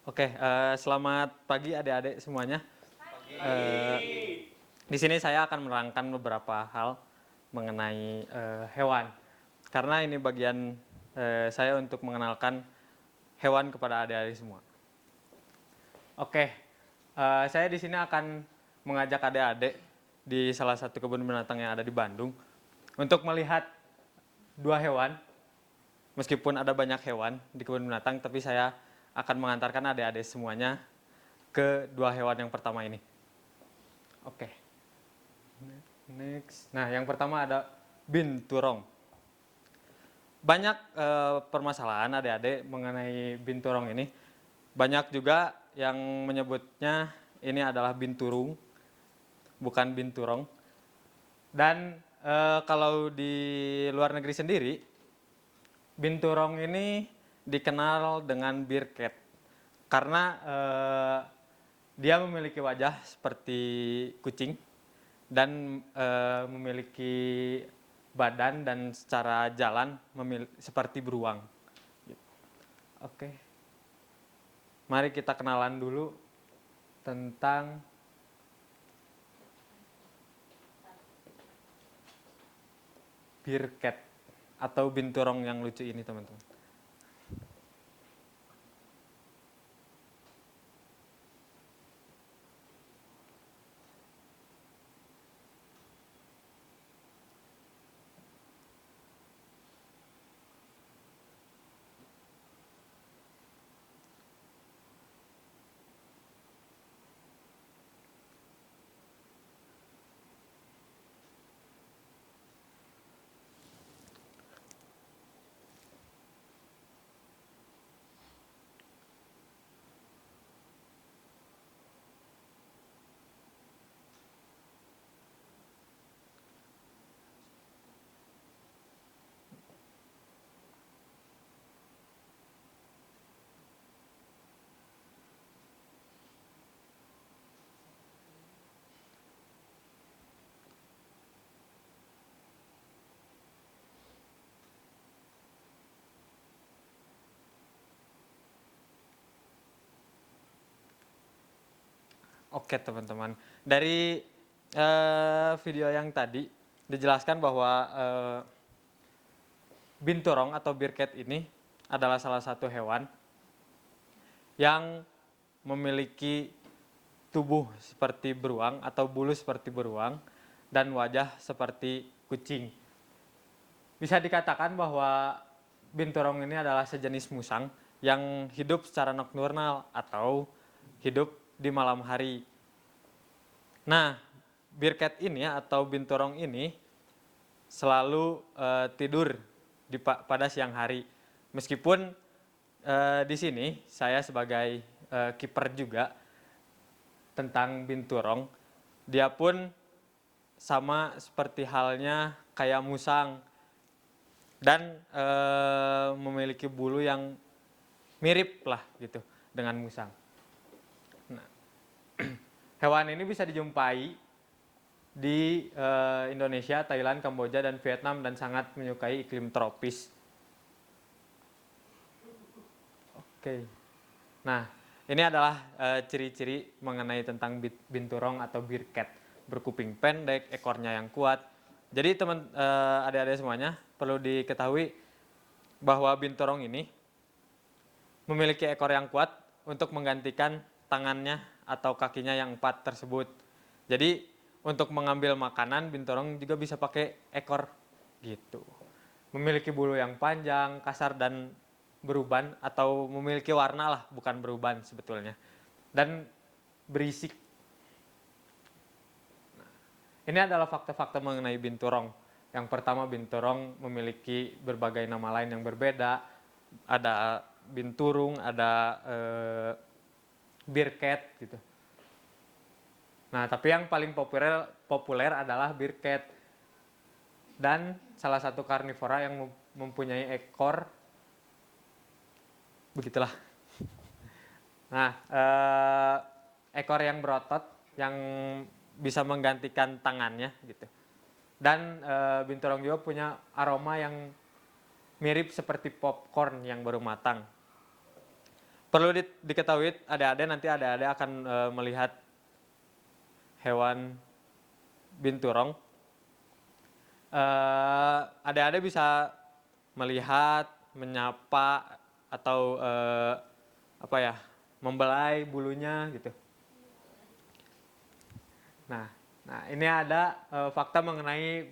Oke, selamat pagi adik-adik semuanya. Eh, di sini saya akan menerangkan beberapa hal mengenai hewan. Karena ini bagian saya untuk mengenalkan hewan kepada adik-adik semua. Oke, saya di sini akan mengajak adik-adik di salah satu kebun binatang yang ada di Bandung untuk melihat dua hewan. Meskipun ada banyak hewan di kebun binatang, tapi saya akan mengantarkan adik-adik semuanya ke dua hewan yang pertama ini. Oke. Next. Nah, yang pertama ada binturong. Banyak permasalahan adik-adik mengenai binturong ini. Banyak juga yang menyebutnya ini adalah binturung, bukan binturong. Dan kalau di luar negeri sendiri, binturong ini dikenal dengan bear cat karena dia memiliki wajah seperti kucing dan memiliki badan dan secara jalan seperti beruang. Oke, mari kita kenalan dulu tentang bear cat atau binturong yang lucu ini, teman-teman. Oke, teman-teman, dari video yang tadi dijelaskan bahwa binturong atau bear cat ini adalah salah satu hewan yang memiliki tubuh seperti beruang atau bulu seperti beruang dan wajah seperti kucing. Bisa dikatakan bahwa binturong ini adalah sejenis musang yang hidup secara nokturnal atau hidup di malam hari. Nah, bear cat ini atau binturong ini selalu tidur pada siang hari. Meskipun di sini saya sebagai kiper juga tentang binturong, dia pun sama seperti halnya kayak musang dan memiliki bulu yang mirip lah gitu dengan musang. Nah, hewan ini bisa dijumpai di Indonesia, Thailand, Kamboja, dan Vietnam dan sangat menyukai iklim tropis. Oke. Nah, ini adalah ciri-ciri mengenai tentang binturong atau bear cat. Berkuping pendek, ekornya yang kuat. Jadi teman adik-adik semuanya perlu diketahui bahwa binturong ini memiliki ekor yang kuat untuk menggantikan tangannya atau kakinya yang 4 tersebut. Jadi untuk mengambil makanan, binturong juga bisa pakai ekor gitu. Memiliki bulu yang panjang, kasar dan beruban atau memiliki warna lah, bukan beruban sebetulnya. Dan berisik. Nah, ini adalah fakta-fakta mengenai binturong. Yang pertama, binturong memiliki berbagai nama lain yang berbeda. Ada binturung, ada bear cat gitu. Nah, tapi yang paling populer adalah bear cat. Dan salah satu karnivora yang mempunyai ekor begitulah. Nah, ekor yang berotot yang bisa menggantikan tangannya gitu. Dan binturong juga punya aroma yang mirip seperti popcorn yang baru matang. Perlu diketahui adik-adik, nanti adik-adik akan melihat hewan binturong. Adik-adik bisa melihat, menyapa, atau membelai bulunya gitu. Nah ini ada fakta mengenai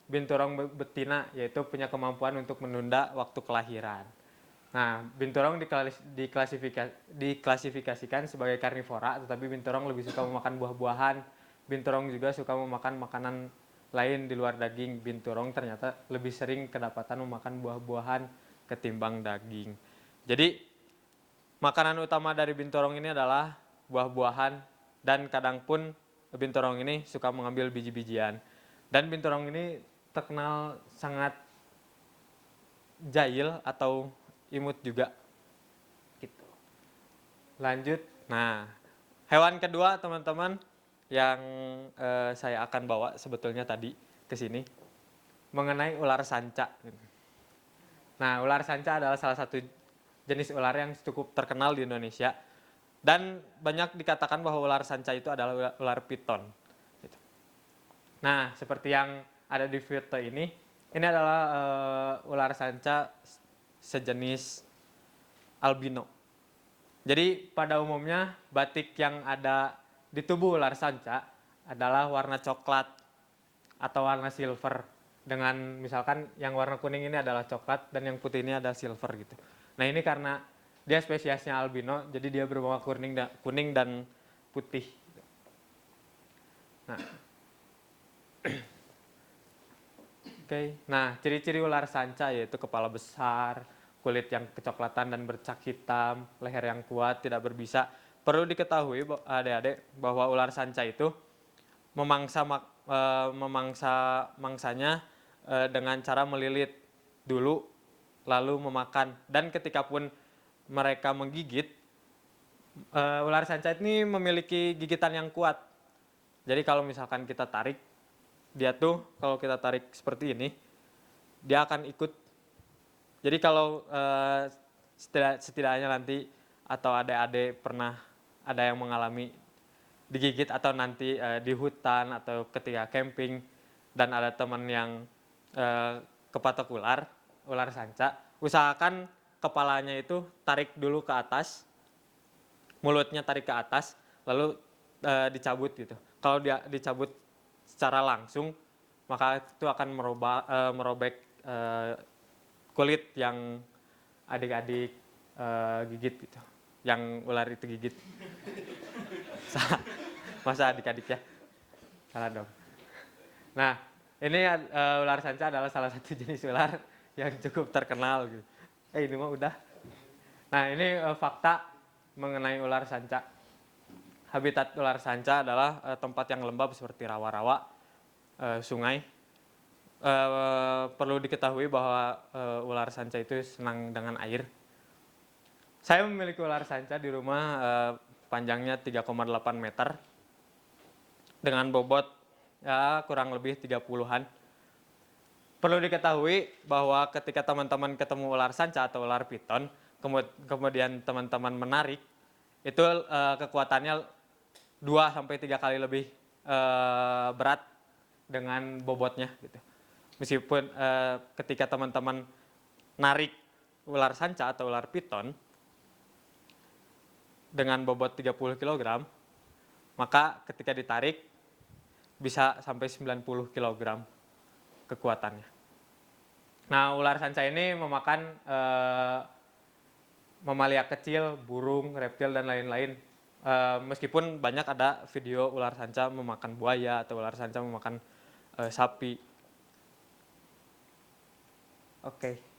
binturong betina, yaitu punya kemampuan untuk menunda waktu kelahiran. Nah, binturong diklasifikasikan sebagai karnivora, tetapi binturong lebih suka memakan buah-buahan. Binturong juga suka memakan makanan lain di luar daging. Binturong ternyata lebih sering kedapatan memakan buah-buahan ketimbang daging. Jadi, makanan utama dari binturong ini adalah buah-buahan, dan kadang pun binturong ini suka mengambil biji-bijian. Dan binturong ini terkenal sangat jahil atau imut juga gitu. Lanjut. Nah, hewan kedua teman-teman yang saya akan bawa sebetulnya tadi ke sini mengenai ular sanca. Nah, ular sanca adalah salah satu jenis ular yang cukup terkenal di Indonesia, dan banyak dikatakan bahwa ular sanca itu adalah ular piton gitu. Nah, seperti yang ada di foto ini adalah ular sanca sejenis albino. Jadi pada umumnya batik yang ada di tubuh ular sanca adalah warna coklat atau warna silver, dengan misalkan yang warna kuning ini adalah coklat dan yang putih ini adalah silver gitu. Nah, ini karena dia spesiesnya albino, jadi dia berwarna kuning dan putih. Nah, Nah, ciri-ciri ular sanca yaitu kepala besar, kulit yang kecoklatan dan bercak hitam, leher yang kuat, tidak berbisa. Perlu diketahui adik-adik bahwa ular sanca itu memangsa mangsanya dengan cara melilit dulu lalu memakan, dan ketika pun mereka menggigit, ular sanca ini memiliki gigitan yang kuat. Jadi kalau misalkan kita tarik, dia tuh kalau kita tarik seperti ini, dia akan ikut. Jadi kalau setidaknya nanti atau adik-adik pernah ada yang mengalami digigit atau nanti di hutan atau ketika camping dan ada teman yang kepatok ular sanca, usahakan kepalanya itu tarik dulu ke atas, mulutnya tarik ke atas, lalu dicabut gitu. Kalau dia dicabut secara langsung, maka itu akan merobek kulit yang adik-adik gigit gitu, yang ular itu gigit. Masa adik-adik ya? Salah dong. Nah, ini ular sanca adalah salah satu jenis ular yang cukup terkenal gitu. Ini mah udah. Nah, ini fakta mengenai ular sanca. Habitat ular sanca adalah tempat yang lembab seperti rawa-rawa, sungai. Perlu diketahui bahwa ular sanca itu senang dengan air. Saya memiliki ular sanca di rumah, panjangnya 3,8 meter dengan bobot ya kurang lebih 30-an. Perlu diketahui bahwa ketika teman-teman ketemu ular sanca atau ular piton, kemudian teman-teman menarik, itu kekuatannya 2-3 kali lebih berat dengan bobotnya gitu. Meskipun ketika teman-teman narik ular sanca atau ular piton dengan bobot 30 kg, maka ketika ditarik bisa sampai 90 kg kekuatannya. Nah, ular sanca ini memakan mamalia kecil, burung, reptil, dan lain-lain. Meskipun banyak ada video ular sanca memakan buaya atau ular sanca memakan sapi. Oke.